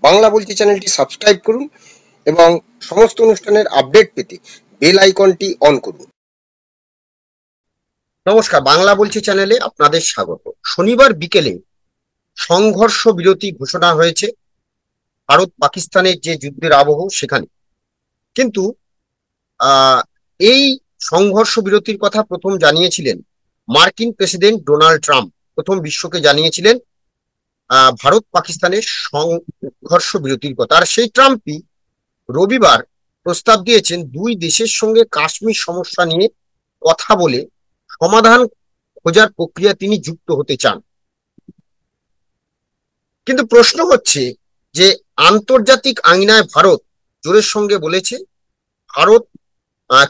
বাংলা বলছি চ্যানেলটি সাবস্ক্রাইব করুন এবং সমস্ত অনুষ্ঠানের আপডেট পেতে বেল আইকনটি অন করুন। নমস্কার, বাংলা বলছি চ্যানেলে আপনাদের স্বাগত। শনিবার বিকেলে সংঘর্ষ বিরতি ঘোষণা হয়েছে ভারত পাকিস্তানের যে যুদ্ধের আবহ সেখানে। কিন্তু এই সংঘর্ষ বিরতির কথা প্রথম জানিয়েছিলেন মার্কিন প্রেসিডেন্ট ডোনাল্ড ট্রাম্প। প্রথম বিশ্বকে জানিয়েছিলেন ভারত পাকিস্তানের সংঘর্ষ বিরতির কথা। আর সেই ট্রাম্পই রবিবার প্রস্তাব দিয়েছেন দুই দেশের সঙ্গে কাশ্মীর সমস্যা নিয়ে কথা বলে সমাধান খোঁজার প্রক্রিয়া তিনি যুক্ত হতে চান। কিন্তু প্রশ্ন হচ্ছে যে আন্তর্জাতিক আইনায় ভারত জোরের সঙ্গে বলেছে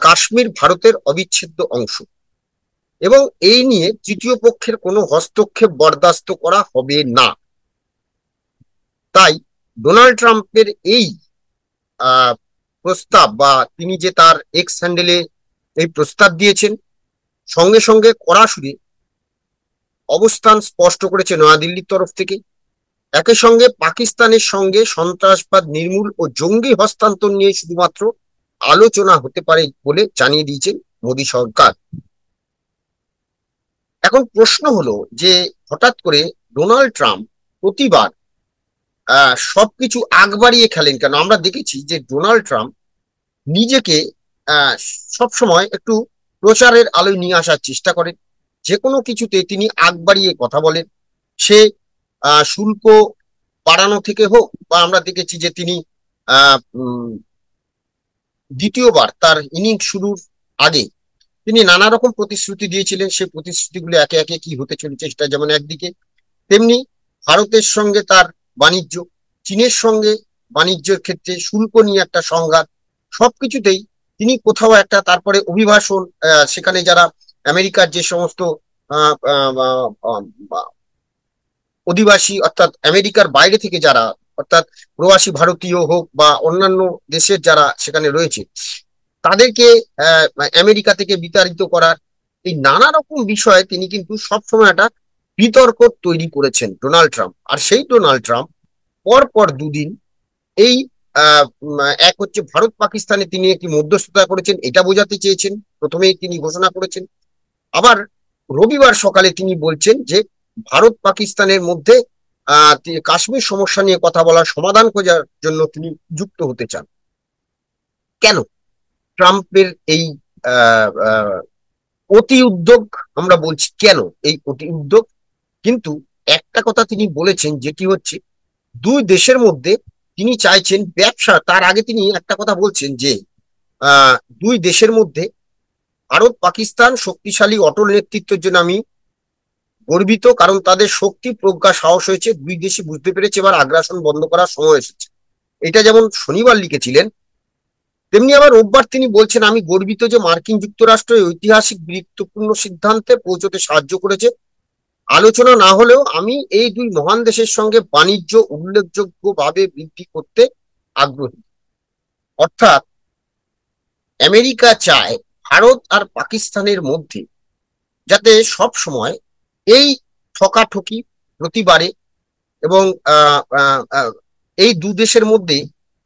কাশ্মীর ভারতের অবিচ্ছেদ্য অংশ এবং এই নিয়ে তৃতীয় পক্ষের কোনো হস্তক্ষেপ বরদাস্ত করা হবে না। তাই ডোনাল্ড ট্রাম্পের এই প্রস্তাব বা তিনি যে তার এক্স হ্যান্ডেলে এই প্রস্তাব দিয়েছেন, সঙ্গে সঙ্গে সরাসরি অবস্থান স্পষ্ট করেছে নয়াদিল্লির তরফ থেকে। একই সঙ্গে পাকিস্তানের সঙ্গে সন্ত্রাসবাদ নির্মূল ও জঙ্গি হস্তান্তর নিয়ে শুধুমাত্র আলোচনা হতে পারে বলে জানিয়ে দিয়েছেন মোদী সরকার। এখন প্রশ্ন হলো যে হঠাৎ করে ডোনাল্ড ট্রাম্প প্রতিবার সবকিছু আগ বাড়িয়ে খেলেন কেন? আমরা দেখেছি যে ডোনাল্ড ট্রাম্প নিজেকে সবসময় একটু প্রচারের আলোয় নিয়ে আসার চেষ্টা করেন। যে কোনো কিছুতে তিনি আগ বাড়িয়ে কথা বলেন। সে শুল্ক বাড়ানো থেকে হোক, বা আমরা দেখেছি যে তিনি দ্বিতীয়বার তার ইনিংস শুরুর আগে তিনি নানা রকম প্রতিশ্রুতি দিয়েছিলেন। সেই প্রতিশ্রুতিগুলো একে একে কি হতে চলেছে সেটা যেমন একদিকে, তেমনি ভারতের সঙ্গে তার বাণিজ্য, চীনের সঙ্গে বাণিজ্যের ক্ষেত্রে শুল্ক নিয়ে একটা সংঘাত, সবকিছুতেই তিনি কোথাও একটা, তারপরে অভিবাসন, সেখানে যারা আমেরিকার যে সমস্ত অধিবাসী অর্থাৎ আমেরিকার বাইরে থেকে যারা, অর্থাৎ প্রবাসী ভারতীয় হোক বা অন্যান্য দেশের যারা সেখানে রয়েছে, তাদেরকে আমেরিকা থেকে বিতাড়িত করার এই নানা রকম বিষয়ে তিনি কিন্তু সবসময় একটা বিতর্ক তৈরি করেছেন ডোনাল্ড ট্রাম্প। আর সেই ডোনাল্ড ট্রাম্প পর দুদিন এই এক হচ্ছে ভারত পাকিস্তানে তিনি একটি মধ্যস্থতা করেছেন, এটা বোঝাতে চেয়েছেন, প্রথমেই তিনি ঘোষণা করেছেন। আবার রবিবার সকালে তিনি বলছেন যে ভারত পাকিস্তানের মধ্যে কাশ্মীর সমস্যা নিয়ে কথা বলার সমাধান খোঁজার জন্য তিনি যুক্ত হতে চান। কেন ট্রাম্পের এই অতি উদ্যোগ? আমরা বলছি কেন এই অতি উদ্যোগ। কিন্তু একটা কথা তিনি বলেছেন, যেটি হচ্ছে দুই দেশের মধ্যে তিনি চাইছেন ব্যবসা। তার আগে তিনি একটা কথা বলছেন যে দুই দেশের মধ্যে ভারত পাকিস্তান শক্তিশালী অটল নেতৃত্বের জন্য আমি গর্বিত, কারণ তাদের শক্তি প্রজ্ঞা সাহস হয়েছে, দুই দেশই বুঝতে পেরেছে এবার আগ্রাসন বন্ধ করার সময় এসেছে। এটা যেমন শনিবার লিখেছিলেন, তেমনি আবার রোববার তিনি বলছেন আমি গর্বিত যে মার্কিন যুক্তরাষ্ট্র ঐতিহাসিক গুরুত্বপূর্ণ সিদ্ধান্তে পৌঁছতে সাহায্য করেছে। আলোচনা না হলেও আমি এই দুই মহান দেশের সঙ্গে বাণিজ্য উল্লেখযোগ্যভাবে বৃদ্ধি করতে আগ্রহী। অর্থাৎ আমেরিকা চায় ভারত আর পাকিস্তানের মধ্যে যাতে সব সময় এই ঠকাঠকি প্রতিবারে এবং এই দু দেশের মধ্যে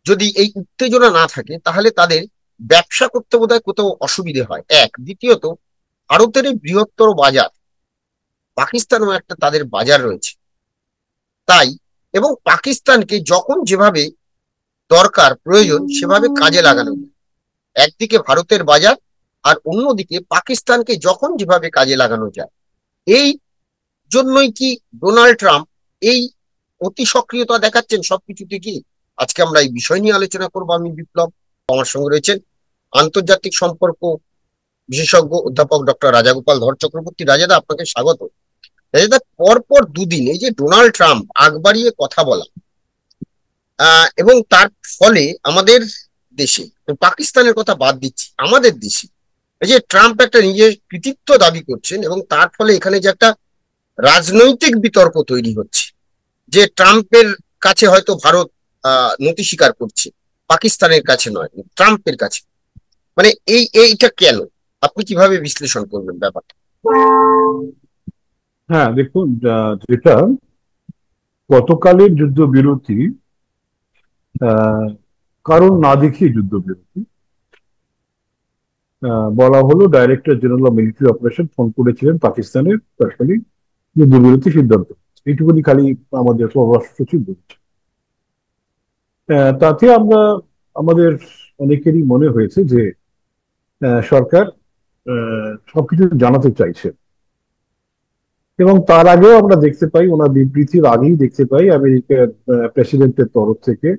যদি এই উত্তেজনা না থাকে তাহলে তাদের ব্যবসা করতে বোধহয় কোথাও অসুবিধে হয়। এক, দ্বিতীয়ত ভারতের এই বৃহত্তর বাজার, পাকিস্তানও একটা তাদের বাজার রয়েছে। তাই এবং পাকিস্তানকে যখন যেভাবে দরকার প্রয়োজন সেভাবে কাজে লাগানো যায়। একদিকে ভারতের বাজার আর অন্যদিকে পাকিস্তানকে যখন যেভাবে কাজে লাগানো যায়। এই জন্যই কি ডোনাল্ড ট্রাম্প এই অতি সক্রিয়তা দেখাচ্ছেন সবকিছুতে? কি আজকে আমরা এই বিষয় নিয়ে আলোচনা করবো। আমি বিপ্লব, আমার সঙ্গে রয়েছেন আন্তর্জাতিক সম্পর্ক বিশেষজ্ঞ অধ্যাপক ডক্টর রাজাগোপাল ধর চক্রবর্তী। রাজাদা, আপনাকে স্বাগত। রাজাদা, পরপর দুদিন এই যে ডোনাল্ড ট্রাম্প আগ বাড়িয়ে কথা বলা এবং তার ফলে আমাদের দেশে, পাকিস্তানের কথা বাদ দিচ্ছি, আমাদের দেশে এই যে ট্রাম্প একটা নিজের কৃতিত্ব দাবি করছেন এবং তার ফলে এখানে যে একটা রাজনৈতিক বিতর্ক তৈরি হচ্ছে যে ট্রাম্পের কাছে হয়তো ভারত নতি স্বীকার করছে, পাকিস্তানের কাছে নয়, ট্রাম্পের কাছে, মানে এইটা কেন? আপনি কিভাবে বিশ্লেষণ করবেন ব্যাপারটা? হ্যাঁ, দেখুন, যেটা গতকালের যুদ্ধবিরতি আহ, কারণ না দেখিয়ে যুদ্ধবিরতি বলা হলো, director general of military operation phone করেছিলেন পাকিস্তানের, তৎকালীন যুদ্ধবিরতি সিদ্ধান্ত। এইটুকুনি খালি আমাদের পররাষ্ট্র সচিব বলেছে। তাতে আমরা, আমাদের অনেকেরই মনে হয়েছে যে সরকার সবকিছু জানাতে চাইছে। এবং তার আগেও আমরা দেখতে পাই, ওনার বিবৃতির আগেই দেখতে পাই আমেরিকার প্রেসিডেন্টের তরফ থেকে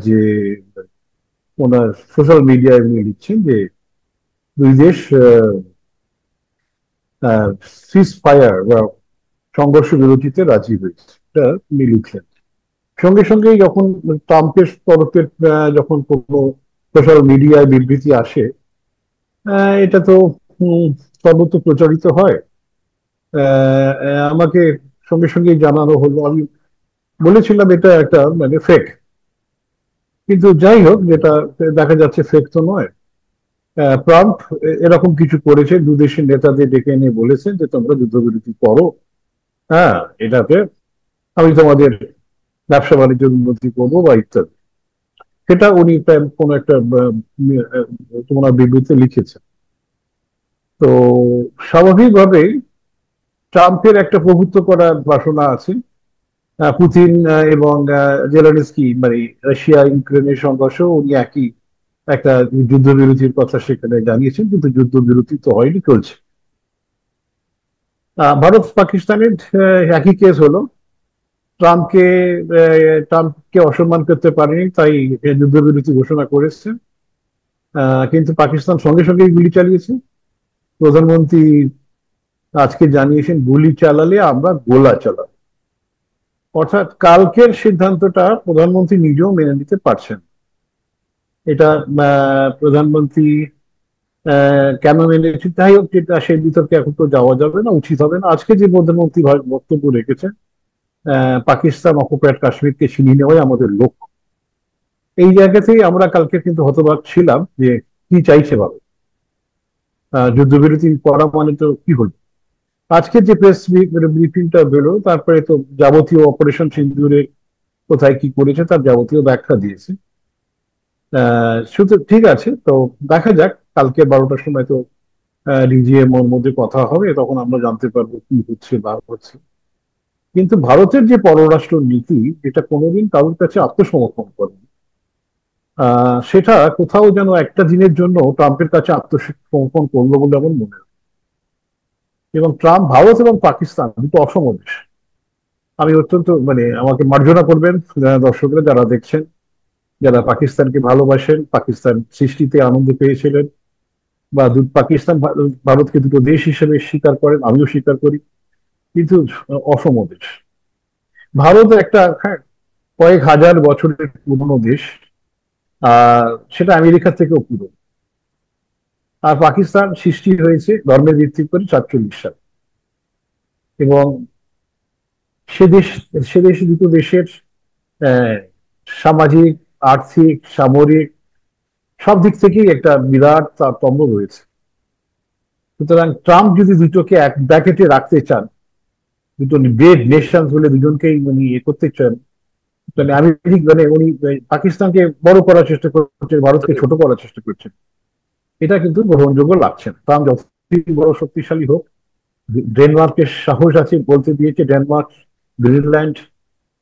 যে ওনার সোশ্যাল মিডিয়ায় উনি লিখছেন যে দুই দেশ সিজ ফায়ার বা সংঘর্ষ বিরতিতে রাজি হয়েছে, এটা উনি লিখলেন। সঙ্গে সঙ্গেই যখন ট্রাম্পের তরফের যখন কোনো সোশ্যাল মিডিয়ায় বিবৃতি আসে, এটা তো উম, সর্বত্র প্রচারিত হয়। আমাকে সঙ্গে সঙ্গেই জানানো হলো, আমি বলেছিলাম এটা একটা মানে ফেক। কিন্তু যাই হোক, যেটা দেখা যাচ্ছে ফেক তো নয়। ট্রাম্প এরকম কিছু করেছে, দুদেশের নেতাদের ডেকে এনে বলেছেন যে তোমরা যুদ্ধবিরতি করো, হ্যাঁ, এটাতে আমি তোমাদের ব্যবসা বাণিজ্যের উন্নতি করবো বা ইত্যাদি। সেটা উনি কোন একটা তোমার বিবৃতিতে লিখেছেন। তো স্বাভাবিকভাবেই ট্রাম্পের একটা প্রভুত্ব করার বাসনা আছে। পুতিন এবং জেলেনস্কি, মানে রাশিয়া ইউক্রেনের সংঘর্ষ, উনি একই একটা যুদ্ধবিরতির কথা সেখানে জানিয়েছেন, কিন্তু যুদ্ধবিরতি তো হয়নি, চলছে। ভারত পাকিস্তানের একই কেস হলো। ট্রাম্পকে ট্রাম্পকে অসম্মান করতে পারেনি, তাই যুদ্ধবিরতি ঘোষণা করেছে। কিন্তু পাকিস্তান সঙ্গে সঙ্গে গুলি চালিয়েছে। প্রধানমন্ত্রী আজকে জানিয়েছেন গুলি চালালে আমরা গোলা চালাবো। অর্থাৎ কালকের সিদ্ধান্তটা প্রধানমন্ত্রী নিজেও মেনে নিতে পারছেন। এটা প্রধানমন্ত্রী কেন মেনেছে, যাই হোক, যেটা সেই বিতর্কে এখন তো যাওয়া যাবে না, উচিত হবে না। আজকে যে প্রধানমন্ত্রী বক্তব্য রেখেছেন, পাকিস্তান অকুপায়েড কাশ্মীরকে ছিনিয়ে নেওয়াই আমাদের লক্ষ্য, এই জায়গাতেই আমরা কালকে কিন্তু হতবাক ছিলাম যে কি চাইছে ভারত। যুদ্ধবিরতি করা মানে তো কি হলো? আজকে যে প্রেস ব্রিফিংটা বেরো, তারপরে তো যাবতীয় অপারেশন সিন্দুরে কোথায় কি করেছে তার যাবতীয় ব্যাখ্যা দিয়েছে। শুধু ঠিক আছে, তো দেখা যাক। কালকে 12টার সময় তো ডিজিএম ওর মধ্যে কথা হবে, তখন আমরা জানতে পারবো কি হচ্ছে না হচ্ছে। কিন্তু ভারতের যে পররাষ্ট্র নীতি, যেটা কোনোদিন কারোর কাছে আত্মসমর্পণ করে, সেটা কোথাও যেন একটা দিনের জন্য ট্রাম্পের কাছে আত্মসমর্পণ করলো বলে আমার মনে হয়। এবং ট্রাম্প, ভারত এবং পাকিস্তান দুটো অসম দেশ। আমি অত্যন্ত, মানে আমাকে মার্জনা করবেন দর্শকরা যারা দেখছেন, যারা পাকিস্তানকে ভালোবাসেন, পাকিস্তান সৃষ্টিতে আনন্দ পেয়েছিলেন, বা পাকিস্তান ভারতকে দুটো দেশ হিসেবে স্বীকার করেন, আমিও স্বীকার করি। কিন্তু অসম দেশ। ভারত একটা, হ্যাঁ, কয়েক হাজার বছরের পুরনো দেশ, সেটা আমেরিকার থেকেও পুরনো। আর পাকিস্তান সৃষ্টি হয়েছে ধর্মের ভিত্তি করে 47 সাল। এবং সে দেশ, সে দেশে দুটো দেশের আহ, সামাজিক, আর্থিক, সামরিক সব দিক থেকেই একটা বিরাট তারতম্য রয়েছে। সুতরাং ট্রাম্প যদি দুটোকে এক ব্র্যাকেটে রাখতে চান, দুটো গ্রেট নেশন বলে দুজনকেই মানে ইয়ে করতে চান, মানে আমি ঠিক, মানে উনি পাকিস্তানকে বড় করার চেষ্টা করছেন, ভারতকে ছোট করার চেষ্টা করছেন, এটা কিন্তু গ্রহণযোগ্য লাগছে না। ট্রাম্প যতই বড় শক্তিশালী হোক, ডেনমার্কের সাহস আছে, বলতে দিয়েছে ডেনমার্ক গ্রিনল্যান্ড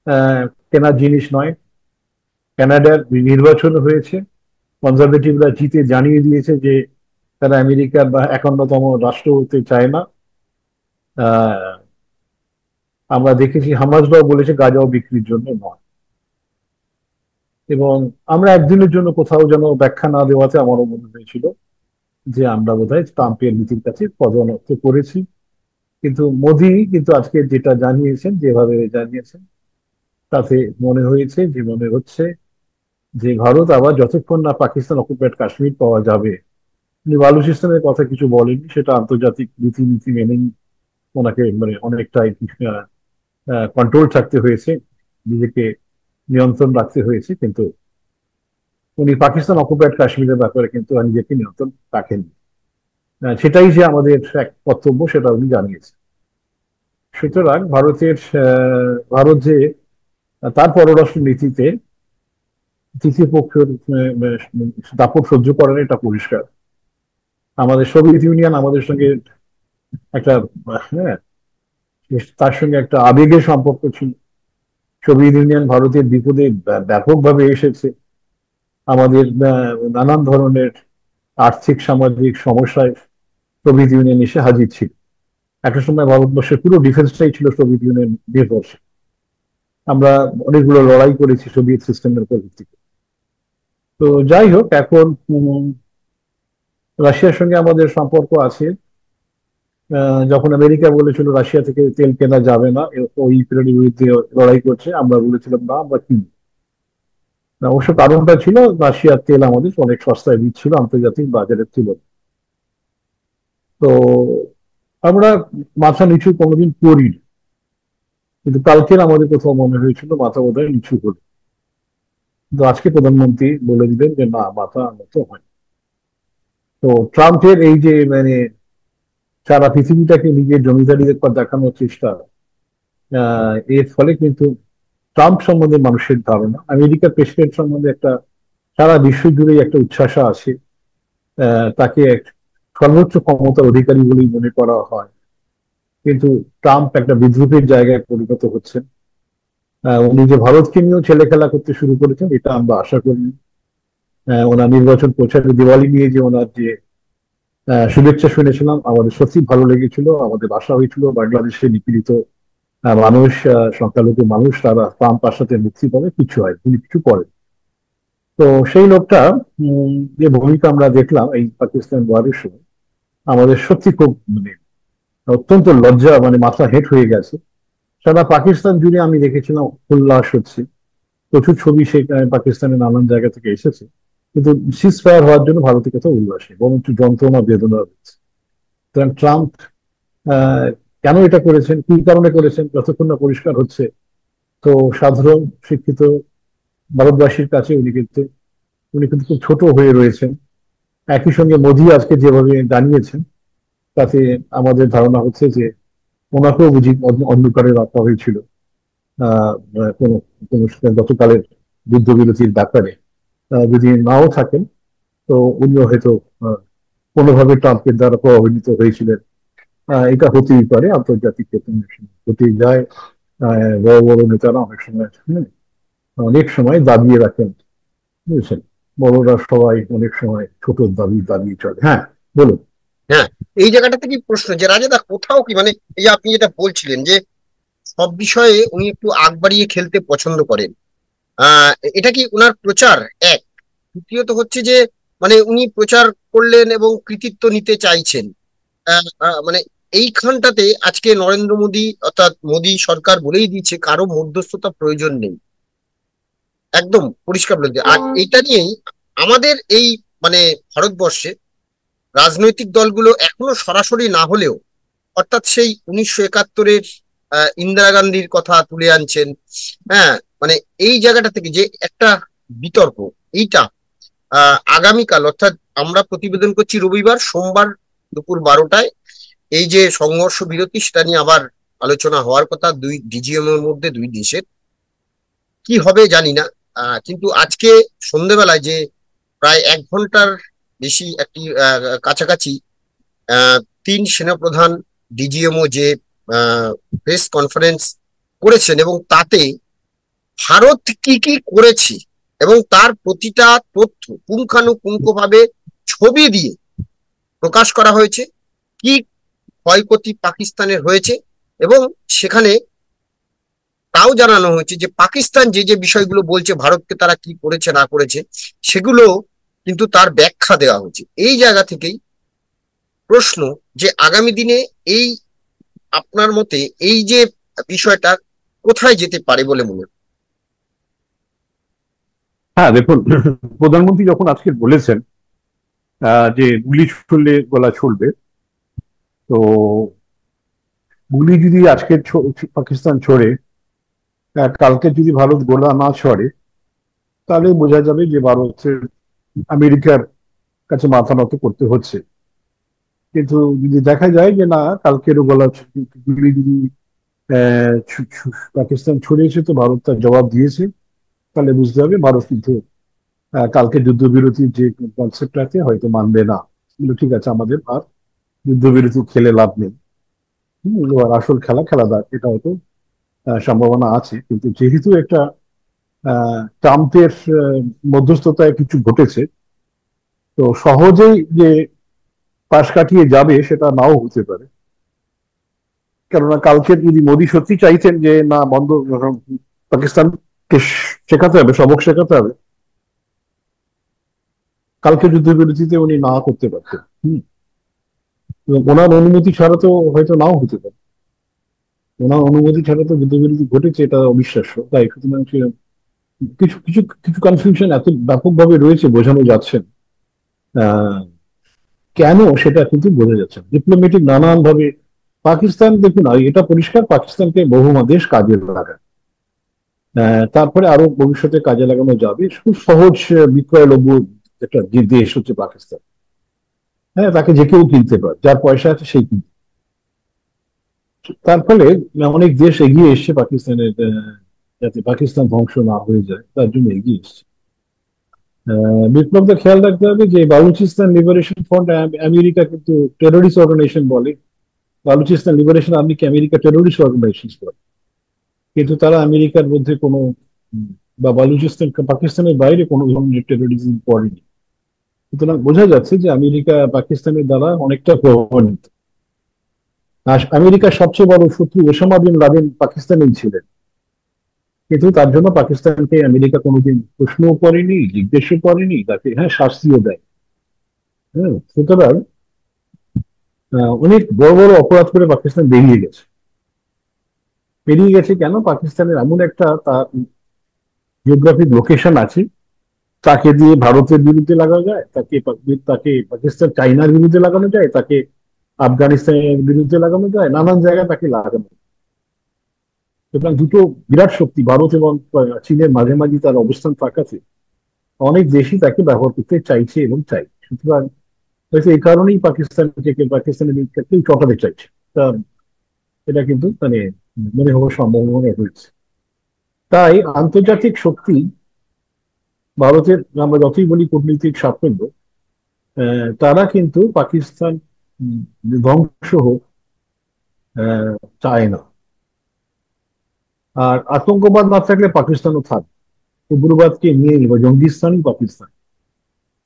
আহ, কেনার জিনিস নয়। কানাডার নির্বাচন হয়েছে, কনজারভেটিভরা জিতে জানিয়ে দিয়েছে যে তারা আমেরিকার বা 51তম রাষ্ট্র হতে চায় না। আহ, আমরা দেখেছি হামাসরাও বলেছে গাজাও বিক্রির জন্য নয়। এবং আমরা একদিনের জন্য কোথাও যেন ব্যাখ্যা না দেওয়াতে আমারও মনে হয়েছিল যে আমরা বোধহয় ট্রাম্পের নীতির কাছে পদানত করেছি। কিন্তু মোদি কিন্তু আজকে যেটা জানিয়েছেন, যেভাবে জানিয়েছেন, তাতে মনে হয়েছে, যে মনে হচ্ছে যে ভারত আবার যতক্ষণ না পাকিস্তান অকুপায়েড কাশ্মীর পাওয়া যাবে। উনি বালুচিস্তানের কথা কিছু বলেননি, সেটা আন্তর্জাতিক রীতিনীতি মেনেই ওনাকে মানে অনেকটাই কন্ট্রোল থাকতে হয়েছে, নিজেকে নিয়ন্ত্রণ রাখতে হয়েছে। কিন্তু উনি পাকিস্তান অকুপায়েড কাশ্মীরের ব্যাপারে কিন্তু নিজেকে নিয়ন্ত্রণ রাখেননি। সেটাই যে আমাদের এক কর্তব্য, সেটা উনি জানিয়েছেন। সুতরাং ভারতের ভারত যে তার পররাষ্ট্র নীতিতে তৃতীয় পক্ষের দাপট সহ্য করে না, এটা পরিষ্কার। আমাদের সোভিয়েত ইউনিয়ন আমাদের সঙ্গে একটা হ্যাঁ, তার সঙ্গে একটা আবেগের সম্পর্ক ছিল। সোভিয়েত ইউনিয়ন ভারতের বিপদে ব্যাপকভাবে এসেছে, আমাদের নানান ধরনের আর্থিক সামাজিক সমস্যায় সোভিয়েত ইউনিয়ন এসে হাজির ছিল। একটা সময় ভারতবর্ষের পুরো ডিফেন্সটাই ছিল সোভিয়েত ইউনিয়ন নির্ভরশীল। আমরা অনেকগুলো লড়াই করেছি সোভিয়েত সিস্টেমের উপর ভিত্তি করে। তো যাই হোক, এখন রাশিয়ার সঙ্গে আমাদের সম্পর্ক আছে। যখন আমেরিকা বলেছিল রাশিয়া থেকে তেল কেনা যাবে না, ওই ইউক্রেনের বিরুদ্ধে লড়াই করছে, আমরা বলেছিলাম না, আমরা কিনব না। অবশ্য কারণটা ছিল রাশিয়ার তেল আমাদের অনেক সস্তায় দিচ্ছিল আন্তর্জাতিক বাজারের তুলনায়। তো আমরা মাথা নিচু কোনোদিন করিনি, কিন্তু কালকের আমাদের কোথাও মনে হয়েছিল মাথা বোধহয় নিচু হলো। কিন্তু আজকে প্রধানমন্ত্রী বলে দিলেন যে না, মাথা নত হয়। তো ট্রাম্পের এই যে সারা পৃথিবীটাকে নিজের জমিদারিদের পর দেখানোর চেষ্টা, এর ফলে কিন্তু ট্রাম্প সম্বন্ধে মানুষের ধারণা, আমেরিকার প্রেসিডেন্ট সম্বন্ধে একটা সারা বিশ্ব জুড়েই একটা উচ্ছ্বাসা আছে। তাকে এক সর্বোচ্চ ক্ষমতার অধিকারী বলেই মনে করা হয়। কিন্তু ট্রাম্প একটা বিদ্রুপের জায়গায় পরিণত হচ্ছেন। উনি যে ভারতকে নিয়েও ছেলে খেলা করতে শুরু করেছেন, এটা আমরা আশা করিনি। ওনার নির্বাচন প্রচারে দিওয়ালি নিয়ে যে ওনার যে শুভেচ্ছা শুনেছিলাম, আমাদের সত্যি ভালো লেগেছিল। আমাদের আশা হয়েছিল বাংলাদেশে নিপীড়িত মানুষ, সংখ্যালঘু মানুষ, তারা ট্রাম্প আসাতে মুক্তি পাবে, কিছু হয়, উনি কিছু করেন। তো সেই লোকটা যে ভূমিকা আমরা দেখলাম এই পাকিস্তান ওয়ারের সময়, আমাদের সত্যি খুব অত্যন্ত লজ্জা, মাথা হেট হয়ে গেছে। সারা পাকিস্তান জুড়ে আমি দেখেছিলাম উল্লাস হচ্ছে, প্রচুর ছবি সেখানে পাকিস্তানের নানান জায়গা থেকে এসেছে। কিন্তু সিজ ফায়ার হওয়ার জন্য ভারতের কোথাও উল্লাস নেই, বরং একটু যন্ত্রণা বেদনা রয়েছে। সুতরাং ট্রাম্প আহ, কেন এটা করেছেন, কি কারণে করেছেন, যতক্ষণ না পরিষ্কার হচ্ছে, তো সাধারণ শিক্ষিত ভারতবাসীর কাছে উনি কিন্তু খুব ছোট হয়ে রয়েছেন। একই সঙ্গে মোদী আজকে যেভাবে দাঁড়িয়েছেন, তাতে আমাদের ধারণা হচ্ছে যে ওনাকেও বুঝি অন্ধকারে রাখা হয়েছিল আহ কোনো কোনো গতকালের যুদ্ধবিরতির ব্যাপারে। যদি নাও থাকেন, তো উনিও হয়তো আহ, কোনোভাবে ট্রাম্পের দ্বারা প্রভাবিত হয়েছিলেন। এটা হতেই পারে, আন্তর্জাতিক ক্ষেত্রে হতেই যায়। বড় বড় নেতারা অনেক সময় দাবিয়ে রাখেন, বুঝেছেন। বড়রা সবাই অনেক সময় ছোট দাবি দাবিয়ে চলে। হ্যাঁ, বলুন। হ্যাঁ, এই জায়গাটা থেকে প্রশ্ন যে রাজাদা কোথাও কি এই যে আপনি যেটা বলছিলেন যে সব বিষয়ে উনি একটু আগ বাড়িয়ে খেলতে পছন্দ করেন, আহ এটা কি ওনার প্রচার? এক, দ্বিতীয়ত হচ্ছে যে উনি প্রচার করলেন এবং কৃতিত্ব নিতে চাইছেন। এইখানটাতে আজকে নরেন্দ্র মোদী অর্থাৎ মোদী সরকার বলেই দিচ্ছে কারো মধ্যস্থতা প্রয়োজন নেই, একদম পরিষ্কার বলে দিয়ে। আর এটা নিয়েই আমাদের এই মানে ভারতবর্ষে রাজনৈতিক দলগুলো এখনো সরাসরি না হলেও অর্থাৎ সেই 1971-এর ইন্দিরা গান্ধীর কথা তুলে আনছেন। হ্যাঁ, মানে এই জায়গাটা থেকে যে একটা বিতর্ক, এইটা আগামীকাল অর্থাৎ আমরা প্রতিবেদন করছি রবিবার, সোমবার দুপুর 12টায় এই যে সংঘর্ষ বিরতি সেটা নিয়ে আবার আলোচনা হওয়ার কথা দুই ডিজিএম এর মধ্যে, দুই দেশের। কি হবে জানি না, কিন্তু আজকে সন্ধ্যেবেলায় যে প্রায় 1 ঘন্টার বেশি একটি কাছাকাছি আহ, তিন সেনাপ্রধান ডিজিএমও যে প্রেস কনফারেন্স করেছেন এবং তাতে ভারত কি কি করেছে এবং তার প্রতিটা তথ্য পুঙ্খানুপুঙ্খ ভাবে ছবি দিয়ে প্রকাশ করা হয়েছে। কি ক্ষয়ক্ষতি পাকিস্তানের হয়েছে এবং সেখানে তাও জানানো হয়েছে যে পাকিস্তান যে যে বিষয়গুলো বলছে ভারতকে তারা কি করেছে না করেছে সেগুলো কিন্তু তার ব্যাখ্যা দেওয়া হয়েছে। এই জায়গা থেকেই প্রশ্ন যে আগামী দিনে এই আপনার মতে এই যে বিষয়টা কোথায় যেতে পারে বলে মনে হয়? হ্যাঁ, দেখুন, প্রধানমন্ত্রী যখন আজকে বলেছেন যে গুলি ছুড়লে গলা ছুড়বে, তো গুলি যদি আজকে পাকিস্তান ছোড়ে, কালকে যদি ভারত গোলা না ছড়ে, তাহলে বোঝা যাবে যে ভারতের আমেরিকার কাছে মাথা নত করতে হচ্ছে। কিন্তু যদি দেখা যায় যে না, কালকেরও গুলি যদি পাকিস্তান ছড়িয়েছে, তো ভারত তার জবাব দিয়েছে, তাহলে বুঝতে হবে ভারত কিন্তু কালকে যুদ্ধবিরতির যে কনসেপ্ট আছে হয়তো মানবে না, কিন্তু ঠিক আছে, আমাদের আর যুদ্ধবিরতি খেলে লাভ নেই। এবার আসল খেলা খেলা যাক, এটা হয়তো সম্ভাবনা আছে। কিন্তু যেহেতু একটা ট্রাম্পের মধ্যস্থতায় কিছু ঘটেছে, তো সহজেই যে পাশ কাটিয়ে যাবে সেটা নাও হতে পারে। কেননা কালকে যদি মোদী সত্যি চাইতেন যে না বন্ধ, পাকিস্তানকে শেখাতে হবে, সবক শেখাতে হবে, কালকে যুদ্ধবিরতিতে উনি না করতে পারতেন। এবং ওনার অনুমতি ছাড়া তো হয়তো নাও হতে পারে। ওনার অনুমতি ছাড়া তো যুদ্ধবিরতি ঘটেছে, এটা অবিশ্বাস্য। তাই সুতরাং কিছু কিছু কিছু কনফিউশন এত ব্যাপকভাবে রয়েছে, বোঝানো যাচ্ছে না। আহ, কেন সেটা কিন্তু বোঝা যাচ্ছে না। ডিপ্লোমেটিক নানান ভাবে পাকিস্তান, দেখুন এটা পরিষ্কার, পাকিস্তানকে বহুমা দেশ কাজে লাগায়। তারপরে আরো ভবিষ্যতে কাজে লাগানো যাবে। খুব সহজ বিক্রয়লভ্য একটা যে দেশ হচ্ছে পাকিস্তান। হ্যাঁ, তাকে যে কেউ কিনতে পারে, যার পয়সা আছে সেই কিনতে। তার ফলে অনেক দেশ এগিয়ে এসছে পাকিস্তানের, যাতে পাকিস্তান ধ্বংস না হয়ে যায় তার জন্য এগিয়ে এসছে। বিপ্লবকে খেয়াল রাখতে হবে যে বালুচিস্তান লিবারেশন ফ্রন্ট আমেরিকা কিন্তু টেরোরিস্ট অর্গানাইজেশন বলে। বালুচিস্তান লিবারেশন আর্মিকে আমেরিকা টেরোরিস্ট অর্গানাইজেশন বলে। কিন্তু তারা আমেরিকার মধ্যে কোনো উম, বা বালুচিস্তান পাকিস্তানের বাইরে কোনো ধরনের টেরোরিজম করেনি। সুতরাং বোঝা যাচ্ছে যে আমেরিকা পাকিস্তানের দ্বারা অনেকটা প্রভাবান্বিত। আর আমেরিকার সবচেয়ে বড় শত্রু ওসামা বিন লাদেন পাকিস্তানেই ছিলেন, কিন্তু তার জন্য পাকিস্তানকে আমেরিকা কোনোদিন প্রশ্নও করেনি, জিজ্ঞেসও করেনি, তাকে হ্যাঁ শাস্তিও দেয়। হ্যাঁ, সুতরাং অনেক বড় বড় অপরাধ করে পাকিস্তান বেরিয়ে গেছে। বেরিয়ে গেছে কেন? পাকিস্তানের এমন একটা তার জিওগ্রাফিক লোকেশন আছে, তাকে দিয়ে ভারতের বিরুদ্ধে লাগানো যায়, তাকে তাকে পাকিস্তান চাইনার বিরুদ্ধে লাগানো যায়, তাকে আফগানিস্তানের বিরুদ্ধে লাগানো যায়, নানান জায়গায় তাকে লাগানো যায়। সুতরাং দুটো বিরাট শক্তি ভারত এবং চীনের মাঝামাঝি তার অবস্থান থাকাতে অনেক দেশই তাকে ব্যবহার করতে চাইছে এবং চাই। সুতরাং হয়তো এই কারণেই পাকিস্তানের কেউ চটাতে চাইছে। তা এটা কিন্তু মানে মনে হওয়ার সম্ভাবনা রয়েছে। তাই আন্তর্জাতিক শক্তি, ভারতের আমরা যতই বলি কূটনৈতিক সাফল্য, তারা কিন্তু পাকিস্তান উম, ধ্বংস হোক আহ, চায় না। আর আতঙ্কবাদ না থাকলে পাকিস্তানও থাকবে, উগ্রবাদকে নিয়ে বা জঙ্গিস্তানই পাকিস্তান।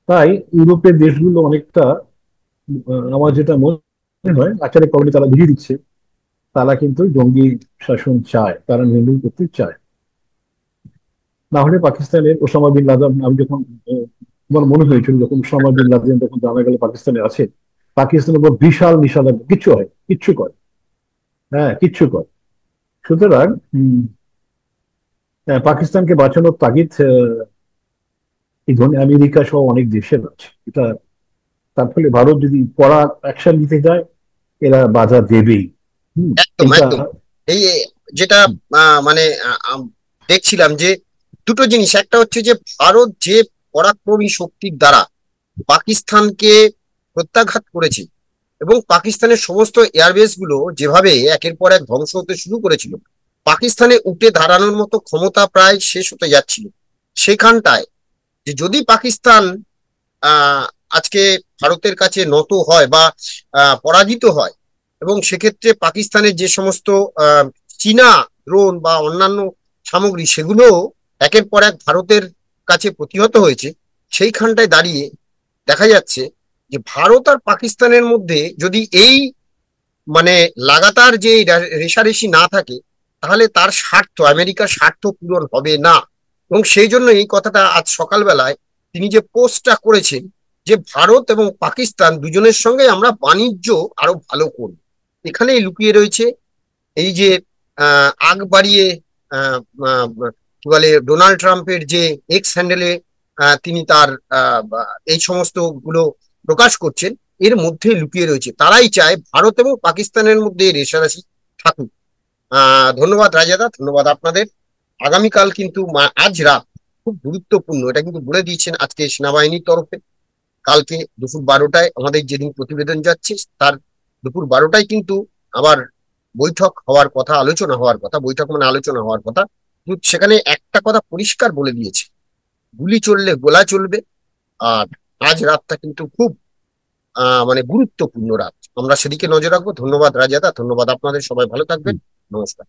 তাই ইউরোপের দেশগুলো অনেকটা আমার যেটা মনে হয় আচারে কখনো তারা বুঝিয়ে দিচ্ছে, তারা কিন্তু জঙ্গি শাসন চায়, তারা নির্মূল করতে চায়। না হলে পাকিস্তানের ওসামা বিন লাদেন, আমি যখন আমার মনে হয়েছিল যখন ওসামা বিন লাদেন যখন জানা গেল পাকিস্তানে আছে, পাকিস্তানের উপর বিশাল নিষেধাজ্ঞা, কিচ্ছু হয়, কিচ্ছু করে, হ্যাঁ কিচ্ছু করে। সুতরাং পাকিস্তানকে বাঁচানোর তাগিদ এই ধরনের আমেরিকা সহ অনেক দেশের আছে এটা। তার ফলে ভারত যদি কড়া অ্যাকশন নিতে যায়, এরা বাধা দেবেই। একদম এটা একদম। এই যেটা মানে দেখছিলাম যে দুটো জিনিস, একটা হচ্ছে যে ভারত যে পরাক্রমী শক্তির দ্বারা পাকিস্তানকে প্রত্যাঘাত করেছে এবং পাকিস্তানের সমস্ত এয়ারবেস গুলো যেভাবে একের পর এক ধ্বংস হতে শুরু করেছিল, পাকিস্তানে উঠে দাঁড়ানোর মতো ক্ষমতা প্রায় শেষ হতে যাচ্ছিল। সেখানটায় যে যদি পাকিস্তান আহ আজকে ভারতের কাছে নত হয় বা পরাজিত হয়, এবং সেক্ষেত্রে পাকিস্তানের যে সমস্ত আহ চীনা ড্রোন বা অন্যান্য সামগ্রী সেগুলো একের পর এক ভারতের কাছে প্রতিহত হয়েছে, সেইখানটায় দাঁড়িয়ে দেখা যাচ্ছে যে ভারত আর পাকিস্তানের মধ্যে যদি এই মানে লাগাতার যে রেষারেষি না থাকে, তাহলে তার স্বার্থ, আমেরিকার স্বার্থ পূরণ হবে না। এবং সেই জন্য এই কথাটা আজ সকালবেলায় তিনি যে পোস্টটা করেছেন যে ভারত এবং পাকিস্তান দুজনের সঙ্গে আমরা বাণিজ্য আরো ভালো করব, এখানেই লুকিয়ে রয়েছে এই যে আগ বাড়িয়ে আহ, আহ, কি বলে ডোনাল্ড ট্রাম্পের যে এক্স হ্যান্ডেলে তিনি তার এই সমস্ত গুলো প্রকাশ করছেন, এর মধ্যে লুকিয়ে রয়েছে তারাই চায় ভারত এবং পাকিস্তানের মধ্যে এই রেষারেষি থাকুক। ধন্যবাদ রাজাদা, ধন্যবাদ আপনাদের। আগামীকাল কিন্তু আজ রাত খুব গুরুত্বপূর্ণ, এটা কিন্তু বলে দিয়েছেন আজকে সেনাবাহিনীর তরফে। কালকে দুপুর 12টায় আমাদের যেদিন প্রতিবেদন যাচ্ছে, তার দুপুর 12টায় কিন্তু আবার বৈঠক হওয়ার কথা, আলোচনা হওয়ার কথা, বৈঠক মানে আলোচনা হওয়ার কথা। কিন্তু সেখানে একটা কথা পরিষ্কার বলে দিয়েছে গুলি চললে গোলা চলবে। আর আজ রাতটা কিন্তু খুব মানে গুরুত্বপূর্ণ রাত, আমরা সেদিকে নজর রাখবো। ধন্যবাদ রাজাদা, ধন্যবাদ আপনাদের, সবাই ভালো থাকবেন, নমস্কার।